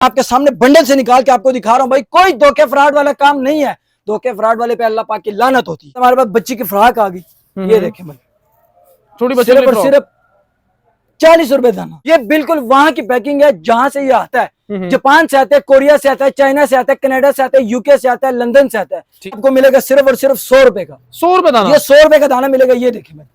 आपके सामने बंडल से निकाल के आपको दिखा रहा हूँ भाई, कोई धोखे फ्रॉड वाला काम नहीं है। धोखे फ्रॉड वाले पे अल्लाह पाक की लानत होती है। हमारे पास बच्ची की फ्राक आ गई, ये देखें भाई, छोटी बच्ची सिर्फ और सिर्फ 40 रुपए दाना। ये बिल्कुल वहां की पैकिंग है जहां से ये आता है। जापान से आता है, कोरिया से आता है, चाइना से आता है, कनाडा से आता है, यूके से आता है, लंदन से आता है। आपको मिलेगा सिर्फ और सिर्फ 100 रुपए का। 100 रुपए दाना? ये 100 रुपए का दाना मिलेगा। ये देखिए भाई,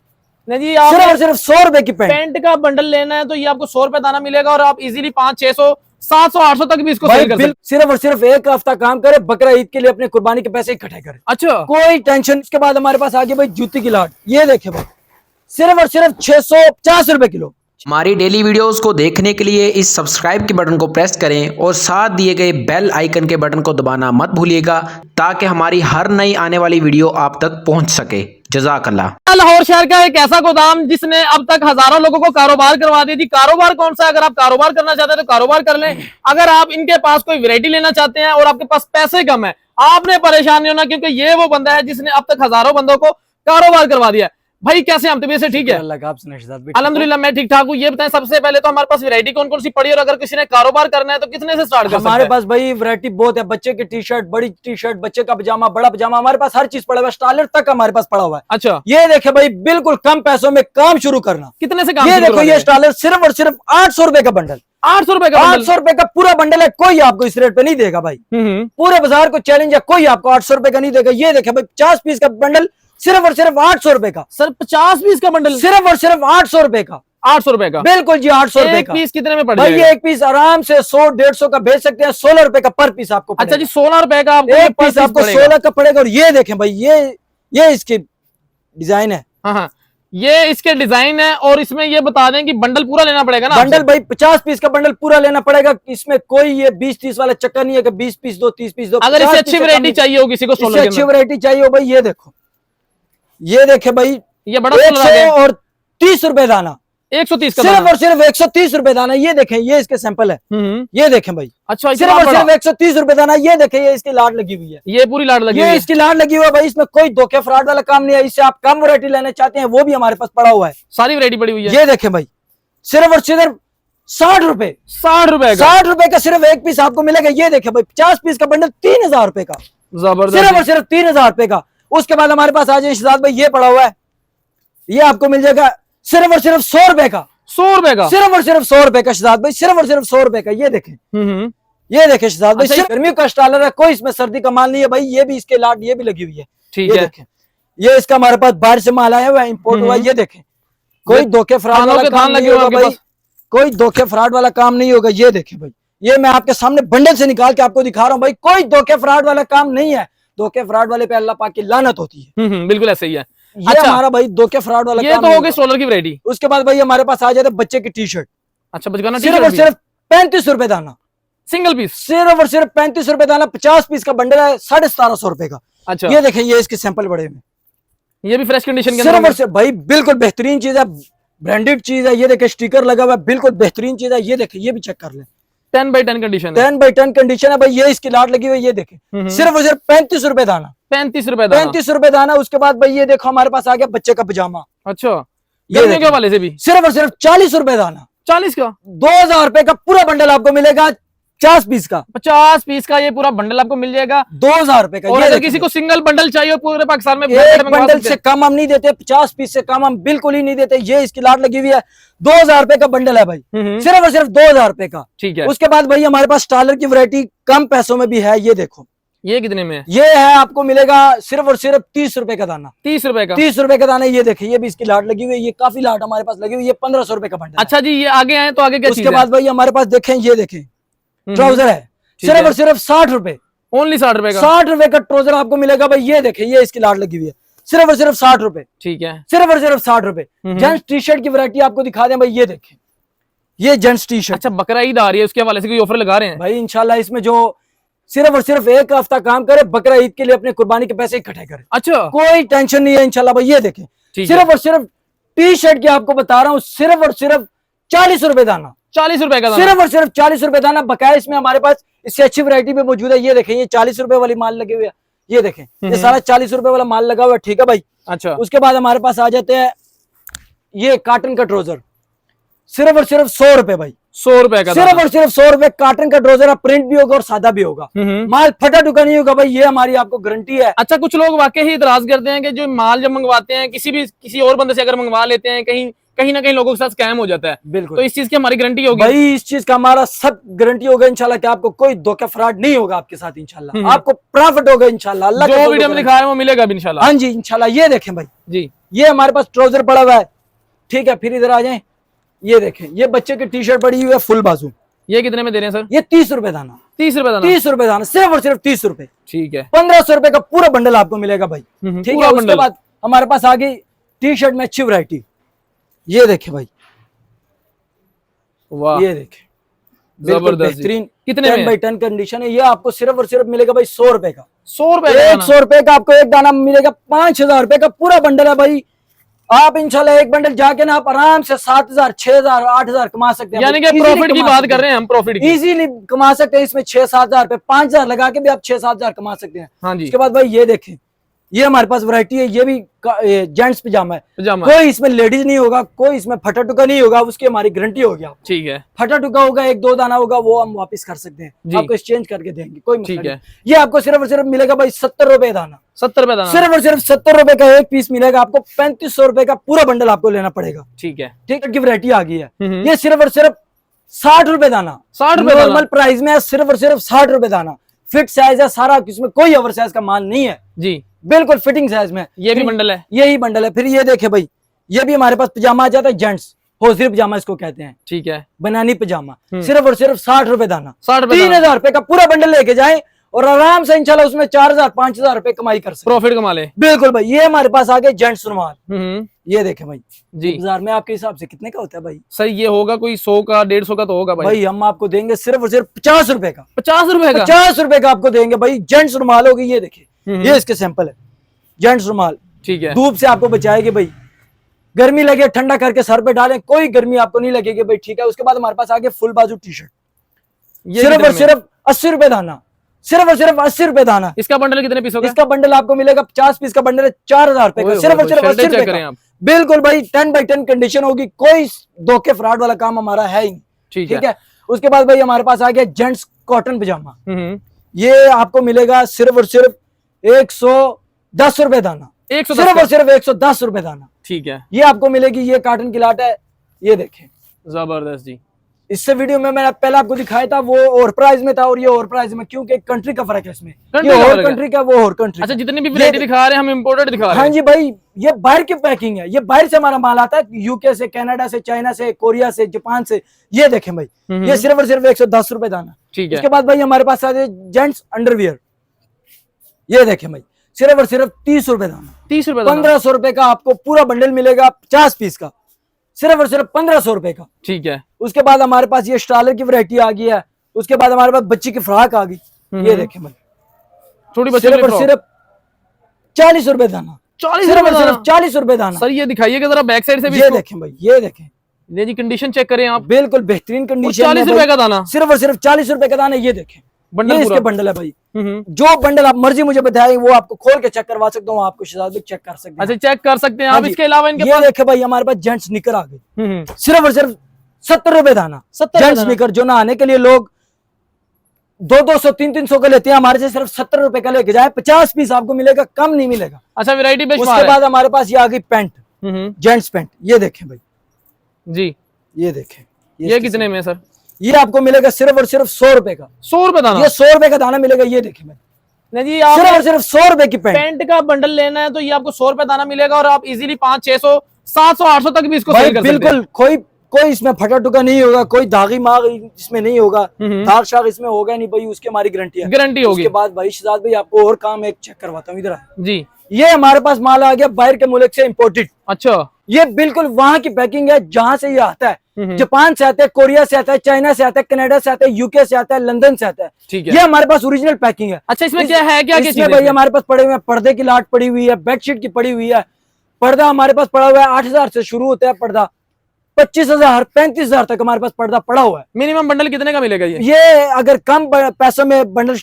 नहीं जी, आप सिर्फ और सिर्फ 100 रुपए की पैंट का बंडल लेना है तो ये आपको 100 रुपए दाना मिलेगा और आप इजीली 500, 600, 700, 800 तक भी इसको सेल कर सकते हैं। सिर्फ और सिर्फ एक हफ्ता काम करे, बकरा ईद के लिए अपने कुर्बानी के पैसे इकट्ठे करे। अच्छा, कोई टेंशन। इसके बाद हमारे पास आ गया भाई जूती की लाट। ये देखे भाई, सिर्फ और सिर्फ 650 रुपए किलो। हमारी डेली वीडियोस को देखने के लिए इस सब्सक्राइब के बटन को प्रेस करें और साथ दिए गए बेल आइकन के बटन को दबाना मत भूलिएगा ताकि हमारी हर नई आने वाली वीडियो आप तक पहुंच सके। जज़ाकल्लाह। लाहौर शहर का एक ऐसा गोदाम जिसने अब तक हजारों लोगों को कारोबार करवा दी थी। कारोबार कौन सा? अगर आप कारोबार करना चाहते हैं तो कारोबार कर लें। अगर आप इनके पास कोई वैरायटी लेना चाहते हैं और आपके पास पैसे कम है, आपने परेशान नहीं होना, क्योंकि ये वो बंदा है जिसने अब तक हजारों बंदों को कारोबार करवा दिया। भाई कैसे हम तबीयत से ठीक है? अल्हम्दुलिल्लाह मैं ठीक ठाक हूँ। ये बताएं सबसे पहले तो हमारे पास वैरायटी कौन कौन सी पड़ी और अगर किसी ने कारोबार करना है तो कितने से स्टार्ट कर सकते हैं? हमारे पास भाई वैरायटी बहुत है। बच्चे की टी शर्ट, बड़ी टी शर्ट, बच्चे का पजामा, बड़ा पजामा, हमारे पास हर चीज पड़ा हुआ है। स्टाइलर तक हमारे पास पड़ा हुआ है। अच्छा, ये देखे भाई, बिल्कुल कम पैसों में काम शुरू करना। कितने से काम? ये देखो, ये स्टाइलर सिर्फ और सिर्फ 800 रुपए का बंडल। 800 रुपए का? 800 रुपए का पूरा बंडल है। कोई आपको इस रेट पे नहीं देगा भाई। पूरे बाजार को चैलेंज है, कोई आपको 800 रुपए का नहीं देगा। ये देखे भाई, 50 पीस का बंडल सिर्फ और सिर्फ 800 रुपए का। सर 50 पीस का बंडल सिर्फ और सिर्फ 800 रुपए का। 800 रुपए का? बिल्कुल जी, 800 रुपए का। पीस कितने में पड़ भाई जाएगा? ये एक पीस आराम से 100-150 का बेच सकते हैं। 16 रुपए का पर पीस आपको। अच्छा जी, 16 रुपए का आपको एक पीस आपको 16 का पड़ेगा। और ये देखें भाई, ये इसकी डिजाइन है। हाँ, ये इसके डिजाइन है। और इसमें ये बता दें कि बंडल पूरा लेना पड़ेगा ना? बंडल भाई 50 पीस का बंडल पूरा लेना पड़ेगा। इसमें कोई ये 20-30 वाला चक्कर नहीं है कि 20 पीस दो, 30 पीस दो। अगर इससे अच्छी वैरायटी चाहिए हो किसी को, इससे अच्छी वैरायटी चाहिए हो भाई, ये देखो, ये देखे भाई, ये बड़ा 130 रुपए दाना। 130 का सिर्फ और सिर्फ 130 रुपए दाना। ये देखें, ये इसके सैंपल है। ये देखें भाई, अच्छा, सिर्फ और सिर्फ 130 रुपए दाना। ये देखें, ये इसकी लाट लगी हुई है। ये पूरी लाट लगी हुई है? इसकी लाट लगी हुई है भाई। इसमें कोई धोखे फ्रॉड वाला काम नहीं है। इससे आप कम वैरायटी लेना चाहते हैं, वो भी हमारे पास पड़ा हुआ है। सारी वैरायटी पड़ी हुई है। ये देखें भाई, सिर्फ और सिर्फ 60 रुपए। 60 रुपए का? 60 रुपए का सिर्फ एक पीस आपको मिलेगा। ये देखें भाई, 50 पीस का बंडल 3000 रुपए का। जबरदस्त। सिर्फ और सिर्फ 3000 रुपए का। उसके बाद हमारे पास आ जाए इशरात भाई, ये पड़ा हुआ है। ये आपको मिल जाएगा सिर्फ और सिर्फ 100 रुपए का। 100 रुपए का? सिर्फ और सिर्फ 100 रुपए का शहजाद भाई, सिर्फ और सिर्फ 100 रुपए का। ये देखें, ये देखें शहजाद भाई, सिर्फ गर्मियों का स्टाइलर है, कोई इसमें सर्दी का माल नहीं है भाई। ये भी इसके लाट, ये भी लगी हुई है। ठीक है, देखें, ये इसका हमारे पास बाहर से माल आया हुआ है, इंपोर्ट हुआ है। ये देखें, कोई धोखे फ्रॉड वाला काम नहीं होगा भाई। कोई धोखे फ्रॉड वाला काम नहीं होगा। ये देखें भाई, ये मैं आपके सामने बंडल से निकाल के आपको दिखा रहा हूँ भाई, कोई धोखे फ्रॉड वाला काम नहीं है। धोखे फ्रॉड वाले पे अल्लाह पाक की लानत होती है। बिल्कुल ऐसे ही है। ये अच्छा, हमारा भाई धोखे फ्रॉड वाला ये काम तो हो गई सोलर की वैरायटी। उसके बाद भाई हमारे पास आ जाते बच्चे की टी शर्ट। अच्छा, बचकाना सिर्फ और सिर्फ 35 रुपए दाना। Single piece? सिर्फ और सिर्फ 35 रुपए दाना। 50 पीस का बंडल है, 1750 रुपए का। अच्छा, ये देखें, ये इसके सैंपल बड़े में, ये भी फ्रेश कंडीशन के सिर्फ और सिर्फ भाई बिल्कुल बेहतरीन चीज है, ब्रांडेड चीज है। ये देखें, स्टिकर लगा हुआ है, बिल्कुल बेहतरीन चीज है। ये देखें, ये भी चेक कर लें, 10x10 कंडीशन है। 10x10 कंडीशन है भाई। ये इसकी लाट लगी हुई है। ये देखें, सिर्फ और सिर्फ 35 रुपए दाना। 35 रुपए दाना? 35 रुपए दाना। उसके बाद भाई ये देखो, हमारे पास आ गया बच्चे का पजामा। अच्छा, ये के वाले से भी सिर्फ और सिर्फ 40 रुपए दाना। 40 का? 2000 रुपए का पूरा बंडल आपको मिलेगा। 50 पीस का? 50 पीस का ये पूरा बंडल आपको मिल जाएगा 2000 रुपए का। और अगर किसी को सिंगल बंडल चाहिए पूरे पाकिस्तान में, एक बंडल से कम हम नहीं देते। 50 पीस से कम हम बिल्कुल ही नहीं देते। ये इसकी लाट लगी हुई है। 2000 रुपए का बंडल है भाई, सिर्फ और सिर्फ 2000 रुपए का। ठीक है। उसके बाद भाई हमारे पास स्टाइलर की वैरायटी कम पैसों में भी है। ये देखो, ये कितने में है? ये है, आपको मिलेगा सिर्फ और सिर्फ 30 रुपए का दाना। 30 रुपए का? 30 रुपए का दाना। ये देखिए, ये भी इसकी लाट लगी हुई है। ये काफी लाट हमारे पास लगी हुई है। ये 1500 रुपए का बंडल। अच्छा जी, ये आगे आए तो आगे क्या चीज है? उसके बाद भाई हमारे पास देखें, ये देखें, ट्राउजर है, सिर्फ और सिर्फ 60 रुपए। ओनली 60 रुपए का? 60 रुपए का ट्राउजर आपको मिलेगा भाई। ये देखें, ये इसकी लाट लगी हुई है, सिर्फ और सिर्फ 60 रुपए। ठीक है, सिर्फ और सिर्फ 60 रुपए। जेंट्स टी शर्ट की वैरायटी आपको दिखा दें भाई। ये देखें, ये जेंट्स टी शर्ट। अच्छा, बकरा ईद आ रही है, उसके हवाले से कोई ऑफर लगा रहे हैं भाई? इंशाल्लाह इसमें जो सिर्फ और सिर्फ एक हफ्ता काम करे, बकरा ईद के लिए अपने कुर्बानी के पैसे इकट्ठे करे। अच्छा, कोई टेंशन नहीं है इंशाल्लाह भाई। ये देखें, सिर्फ और सिर्फ टी शर्ट की आपको बता रहा हूँ, सिर्फ और सिर्फ 40 रुपए दाना। 40 रुपए का? सिर्फ और सिर्फ 40 रुपए दाना। बकाया इसमें हमारे पास इससे अच्छी वैरायटी भी मौजूद है। ये देखें, ये 40 रुपए वाली माल लगे हुए है। ये देखें, ये सारा 40 रुपए वाला माल लगा हुआ है। ठीक है भाई। अच्छा, उसके बाद हमारे पास आ जाते हैं ये कॉटन का ट्राउजर, सिर्फ और सिर्फ 100 रुपए भाई। 100 रुपए का सिर्फ दाना। और सिर्फ 100 रुपए। कॉटन का ट्राउजर प्रिंट भी होगा और सादा भी होगा, माल फटा टुका नहीं होगा भाई, ये हमारी आपको गारंटी है। अच्छा, कुछ लोग वाकई ही इतराज करते हैं कि जो माल जब मंगवाते हैं किसी और बंदे से अगर मंगवा लेते हैं, कहीं ना कहीं लोगों के साथ स्कैम हो जाता है। बिल्कुल। तो इस चीज की हमारी गारंटी होगी भाई, इस चीज का हमारा सब गारंटी होगा इंशाल्लाह कि आपको कोई धोखा फ्रॉड नहीं होगा आपके साथ इंशाल्लाह। आपको प्रॉफिट होगा इंशाल्लाह। अल्लाह जो वीडियो में दिखा रहे हैं वो मिलेगा भी इंशाल्लाह। हाँ जी इंशाल्लाह। ये देखें भाई, जी, ये हमारे पास ट्राउजर पड़ा हुआ है, ठीक है। फिर इधर आ जाए, ये देखें, ये बच्चे की टी शर्ट पड़ी हुई है फुल बाजू। ये कितने में दे रहे हैं सर? ये 30 रुपए दाना। 30 रुपए दाना। 30 रुपए दाना, सिर्फ और सिर्फ 30 रुपए। ठीक है। 1500 रुपए का पूरा बंडल आपको मिलेगा भाई, ठीक पूरा है। उसके बंडल। बाद हमारे पास आ गई टी शर्ट में अच्छी वैरायटी। ये देखे भाई, वाह, ये देखे, बिल्कुल जबरदस्त जी। बेहतरीन कितने 10 में? बाई 10 कंडीशन है। ये आपको सिर्फ और सिर्फ मिलेगा भाई 100 रुपए का। 100 रुपए का दाना। 100 रुपए का आपको एक दाना मिलेगा। 5000 रुपए का पूरा बंडल है भाई। आप इंशाल्लाह एक बंडल जाके ना आप आराम से 7000, 6000, 8000 कमा सकते हैं। यानी कि प्रॉफिट की बात कर रहे हैं हम, प्रॉफिट की। इजीली कमा सकते हैं इसमें 6-7 हजार रुपए। 5000 लगा के भी आप 6-7 हजार कमा सकते हैं। हाँ जी। उसके बाद भाई ये देखें, ये हमारे पास वैरायटी है। ये भी जेंट्स पजामा है, पजामा। कोई इसमें लेडीज नहीं होगा, कोई इसमें फटा टुका नहीं होगा, उसकी हमारी गारंटी होगी आपको। ठीक है। फटा टुका होगा, 1-2 दाना होगा, वो हम वापस कर सकते हैं, जी। आपको एक्सचेंज करके देंगे, कोई मसला ठीक है। नहीं। ये आपको सिर्फ और सिर्फ मिलेगा भाई 70 रुपए दाना। 70 रुपए दाना। सिर्फ और सिर्फ 70 रुपए का एक पीस मिलेगा आपको। 3500 रुपए का पूरा बंडल आपको लेना पड़ेगा, ठीक है। ठीक है। की वैरायटी आ गई है। ये सिर्फ और सिर्फ 60 रुपए दाना। 60 रुपए दाना। नॉर्मल प्राइस में है, सिर्फ और सिर्फ 60 रुपए दाना। फिट साइज है सारा, इसमें कोई ओवर साइज का माल नहीं है, जी। बिल्कुल फिटिंग साइज में। ये भी बंडल है। यही बंडल है। फिर ये देखे भाई, ये भी हमारे पास पजामा आ जाता है जेंट्स, होजरी पजामा इसको कहते हैं, ठीक है। बनानी पजामा। सिर्फ और सिर्फ 60 रुपए दाना। 60 रुपए 3000 रुपए का पूरा बंडल लेके जाए और आराम से इंशाल्लाह उसमें 4000-5000 रुपए कमाई कर सकते। प्रॉफिट कमा ले। बिल्कुल भाई। ये हमारे पास आ गए जेंट्स रुमाल। ये देखे भाई, जी। बाजार में आपके हिसाब से कितने का होता है भाई? सर ये होगा कोई 100 का 150 का तो होगा भाई। भाई हम आपको देंगे सिर्फ और सिर्फ 50 रुपए का। 50 रुपए का? 50 रुपए का आपको देंगे भाई। जेंट्स रुमाल होगी, ये देखिए, ये इसके सैंपल है। जेंट्स रुमाल ठीक है। धूप से आपको बचाएगी भाई, गर्मी लगे ठंडा करके सर पे डालें, कोई गर्मी आपको नहीं लगेगी भाई, ठीक है। उसके बाद हमारे पास आगे फुल बाजू टी शर्ट, सिर्फ और सिर्फ 80 रुपए दाना। सिर्फ और सिर्फ 80 रुपए दाना। इसका बंडल कितने पीस होगा? इसका बंडल आपको मिलेगा 50 पीस का बंडल है, 4000 रुपए का। सिर्फ और सिर्फ 80 रुपए का। बिल्कुल भाई 10 बाई 10 कंडीशन होगी, कोई धोखे फ्रॉड वाला काम हमारा है ही नहीं, ठीक है। उसके बाद भाई हमारे पास आ गया जेंट्स कॉटन पजामा। ये आपको मिलेगा सिर्फ और सिर्फ 110 रुपए दाना। 110 सिर्फ और सिर्फ 110 रुपए दाना, ठीक है। ये आपको मिलेगी। ये कॉटन की लाट है, ये देखें। जबरदस्त जी। इससे वीडियो में मैंने पहले आपको दिखाया था, वो और प्राइस में था और ये और प्राइस में, क्योंकि कंट्री का फर्क है इसमें। कंट्री ये का और फर्क है। कंट्री का, वो और कंट्री। अच्छा, जितनी भी वैरायटी दिखा रहे हैं हम इंपोर्टेड दिखा रहे हाँ हैं। जी भाई, ये बाहर की पैकिंग है, ये बाहर से हमारा माल आता है, यूके से, कनाडा से, चाइना से, कोरिया से, जापान से। ये देखें भाई, ये सिर्फ और सिर्फ 110 रुपए दाना। ठीक है। उसके बाद भाई हमारे पास आ जाए जेंट्स अंडरवियर। ये देखें भाई, सिर्फ और सिर्फ 30 रुपए दाना। 30 रुपए 1500 रुपए का आपको पूरा बंडल मिलेगा 50 पीस का, सिर्फ और सिर्फ 1500 रुपए का। ठीक है। उसके बाद हमारे पास ये स्ट्रॉलर की वैरायटी आ गई है। उसके बाद हमारे पास बच्ची की फ्रॉक आ गई, ये देखें भाई, छोटी बच्ची सिर्फ और सिर्फ 40 रुपए दाना। 40 सिर्फ रुपए और सिर्फ दाना। 40 रुपए दाना। सर ये दिखाइएगा जरा बैक साइड से भी ये इसको। देखें भाई, ये देखें, ये जी कंडीशन चेक करें आप। बिल्कुल बेहतरीन कंडीशन। 40 रुपए का दाना। सिर्फ और सिर्फ 40 रुपए का दाना। ये देखें, बंडल ये इसके पूरा। बंडल है भाई। जो बंडल आप मर्जी मुझे बताएं, वो आपको खोल के चेक करवा सकता हूँ, आपको शहजाद भी चेक कर सकते हैं। अच्छा, चेक कर सकते हैं हाँ आप। जी। इसके अलावा इनके ये पास देखे भाई, हमारे पास जेंट्स निकर आ गई, सिर्फ और सिर्फ 70 रुपए दाना। 70 जेंट्स निकर जो नहाने के लिए लोग 200-200, 300-300 का लेते हैं, हमारे से सिर्फ 70 रुपए का लेके जाए। 50 पीस आपको मिलेगा, कम नहीं मिलेगा। अच्छा, वैरायटी बेस्ट उसके बाद हमारे पास ये आ गई पैंट, जेंट्स पैंट। ये देखें भाई, जी। ये देखें, ये कितने में सर? ये आपको मिलेगा सिर्फ और सिर्फ 100 रुपए का। 100 रुपए दाना। ये 100 रुपए का दाना मिलेगा। ये देखें भाई, नहीं जी, सिर्फ और आप सिर्फ 100 रुपए की पैंट। पेंट का बंडल लेना है तो ये आपको 100 रुपए दाना मिलेगा और आप इजीली 500, 600, 700, 800 तक भी इसको भाई सेल कर सकते हैं। बिल्कुल कोई इसमें फटा टुका नहीं होगा, कोई दागी माग इसमें नहीं होगा, दाग शाग इसमें होगा नहीं भाई, उसकी हमारी गारंटी है। गारंटी होगी। उसके बाद भाई शहजाद भाई, आपको और काम एक चेक करवाता हूँ, इधर आ। जी। ये हमारे पास माल आ गया बाहर के मुल्क से इम्पोर्टेड। अच्छा। ये बिल्कुल वहां की पैकिंग है जहां से ये आता है। जापान से आता है, कोरिया से आता है, चाइना से आता है, कनाडा से आता है, यूके से आता है, लंदन से आता है। ठीक है। ये हमारे पास ओरिजिनल पैकिंग है। अच्छा, इसमें क्या है, क्या इसमें भाई हमारे पास पड़े हुए हैं, पर्दे की लाट पड़ी हुई है, बेडशीट की पड़ी हुई है। पर्दा हमारे पास पड़ा हुआ है 8000 से शुरू होता है पर्दा, 25,000, 35,000 तक हमारे पास पर्दा पड़ा हुआ है। मिनिमम बंडल कितने का मिलेगा ये? ये अगर कम पैसों में बंडल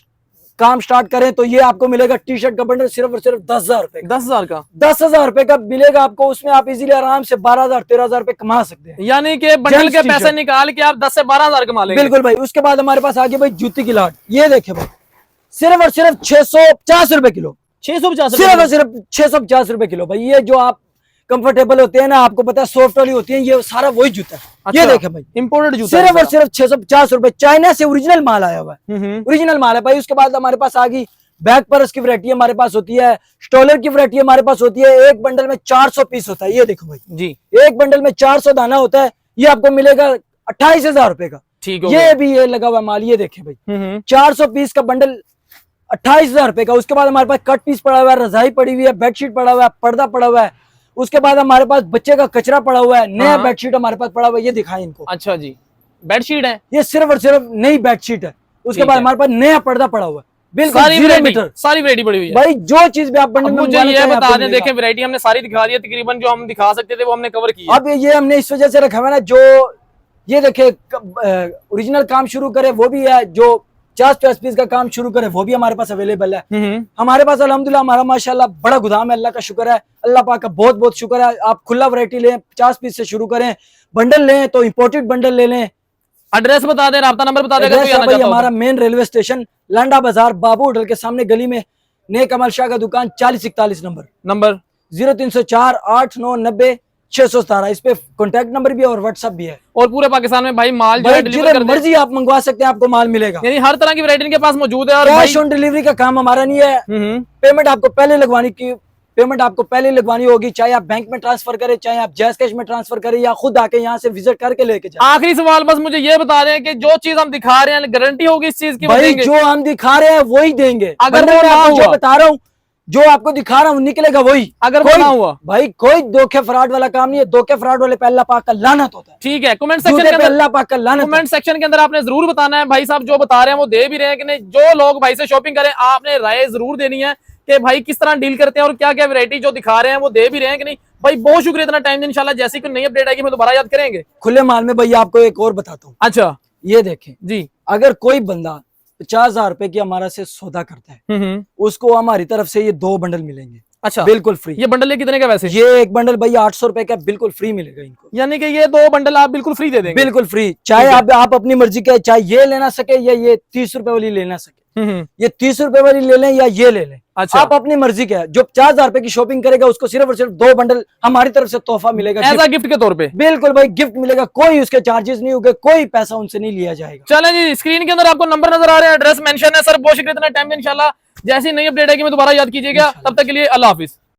काम स्टार्ट करें तो ये आपको मिलेगा टी शर्ट का बंडल सिर्फ और सिर्फ 10,000 रुपए का। 10,000 का 10,000 रुपए का मिलेगा आपको। उसमें आप इजीली आराम से 12,000 13,000 रुपए कमा सकते हैं। यानी कि बंडल Gents के t-shirt। पैसे निकाल के आप 10 से 12,000 कमा लेंगे। बिल्कुल भाई। उसके बाद हमारे पास आगे भाई जूती की लाट, ये देखे भाई सिर्फ और सिर्फ 650 रुपए किलो। 650 सिर्फ और सिर्फ 650 रुपए किलो भाई। ये जो आप कंफर्टेबल होते हैं ना, आपको पता है सॉफ्ट वाली होती है, ये सारा वही जूता है। अच्छा, ये देखे भाई इंपोर्टेड जूता सिर्फ और सिर्फ 650 रुपए, चाइना से ओरिजिनल माल आया हुआ है, ओरिजिनल माल है भाई। उसके बाद हमारे पास आ गई बैक पर्स की वैरायटी हमारे पास होती है, स्टॉलर की वैरायटी हमारे पास होती है। एक बंडल में 400 पीस होता है, ये देखो भाई जी। एक बंडल में 400 दाना होता है। ये आपको मिलेगा 28,000 रुपए का। ठीक हो ये भी ये लगा हुआ माल, ये देखे भाई 400 पीस का बंडल 28,000 रुपए का। उसके बाद हमारे पास कट पीस पड़ा हुआ है, रजाई पड़ी हुई है, बेडशीट पड़ा हुआ है, पर्दा पड़ा हुआ है। उसके बाद हमारे पास बच्चे का कचरा पड़ा हुआ है, नया बेडशीट हमारे पास पड़ा हुआ है, ये दिखाएं इनको। अच्छा जी, बेडशीट है, ये सिर्फ और सिर्फ नई बेडशीट है। उसके बाद हमारे पास नया पर्दा पड़ा हुआ है, बिल्कुल सारी 0 वैरायटी मीटर। सारी वैरायटी पड़ी हुई है भाई जो चीज भी आप बंडल में मुझे मंगवाना ये चाहें, बता आपको दें, मिलेगा। देखें वैरायटी हमने सारी दिखा दी है, तकरीबन जो हम दिखा सकते थे वो हमने कवर किया। अब ये हमने इस वजह से रखा हुआ है ना, जो ये देखे ओरिजिनल काम शुरू करे वो भी है, जो 50 पीस का काम शुरू करे वो भी हमारे पास अवेलेबल है। हमारे पास अल्हम्दुलिल्लाह हमारा माशाल्लाह बड़ा गोदाम है, अल्लाह का शुक्र है, अल्लाह पाक का बहुत बहुत शुक्र है। आप खुला वैरायटी लें, 50 पीस से शुरू करें, बंडल लें तो इंपोर्टेड बंडल ले लें। एड्रेस बता दें, राब्ता नंबर बता दें। एड्रेस है भाई हमारा मेन रेलवे स्टेशन लांडा बाजार, बाबू होटल के सामने गली में, नेक अमल शाह का दुकान, 4041 नंबर 0304 899 617। इस पे कॉन्टैक्ट नंबर भी है और व्हाट्सएप भी है। और पूरे पाकिस्तान में भाई माल जो है भाई डिलीवर जिधर कर दें। मर्जी आप मंगवा सकते हैं, आपको माल मिलेगा। यानी हर तरह की वैरायटी इनके पास मौजूद है। और कैश ऑन डिलीवरी का काम हमारा नहीं है, पेमेंट आपको पहले लगवानी होगी, चाहे आप बैंक में ट्रांसफर करें, चाहे आप जैस कैश में ट्रांसफर करें, या खुद आके यहाँ से विजिट करके लेके जाए। आखिरी सवाल बस मुझे ये बता दें कि जो चीज हम दिखा रहे हैं गारंटी होगी इस चीज की? भाई जो हम दिखा रहे हैं वही देंगे। अगर मैं वो ना आपको जो हुआ? बता रहा हूँ, जो आपको दिखा रहा हूँ निकलेगा वही। अगर वो कोई ना हुआ? भाई कोई धोखे फ्रॉड वाला काम नहीं है। धोखे फ्रॉड वाले पे अल्लाह पाक का लानत होता है। ठीक है, कमेंट सेक्शन जूते के पे अंदर अल्लाह पाक का लानत है। कमेंट सेक्शन के अंदर आपने जरूर बताना है भाई साहब जो बता रहे हैं वो दे भी रहे हैं कि नहीं। जो लोग भाई से शॉपिंग करें आपने राय जरूर देनी है कि भाई किस तरह डील करते हैं और क्या क्या वैरायटी जो दिखा रहे हैं वो दे भी रहे हैं कि नहीं। भाई बहुत शुक्रिया इतना टाइम, इंशाल्लाह जैसी कोई नई अपडेट आएगी मैं दोबारा याद करेंगे। खुले माल में भाई आपको एक और बताता हूँ। अच्छा ये देखें, जी। अगर कोई बंदा 50,000 रुपए की हमारा से सौदा करता है, उसको हमारी तरफ से ये 2 बंडल मिलेंगे। अच्छा, बिल्कुल फ्री। ये बंडल कितने का वैसे? ये एक बंडल भाई 800 रुपए का बिल्कुल फ्री मिलेगा इनको। यानी कि ये 2 बंडल आप बिल्कुल फ्री दे देंगे? बिल्कुल फ्री। चाहे आप अपनी मर्जी के, चाहे ये लेना सके या ये 30 रुपए वाली लेना सके, ये 30 रुपए वाली ले लें या ये ले लें। अच्छा, आप अपनी मर्जी के है। जो 50,000 रुपए की शॉपिंग करेगा उसको सिर्फ और सिर्फ 2 बंडल हमारी तरफ से तोहफा मिलेगा, एज अ गिफ्ट के तौर पे। बिल्कुल भाई गिफ्ट मिलेगा, कोई उसके चार्जेस नहीं होंगे, कोई पैसा उनसे नहीं लिया जाएगा। चलें जी, स्क्रीन के अंदर आपको नंबर नजर आ रहे हैं, एड्रेस मेंशन है। सर बहुत शुक्रिया इतना टाइम, इंशाल्लाह जैसी नई अपडेट आएगी मैं दोबारा याद कीजिएगा। तब तक के लिए अल्लाह हाफिज।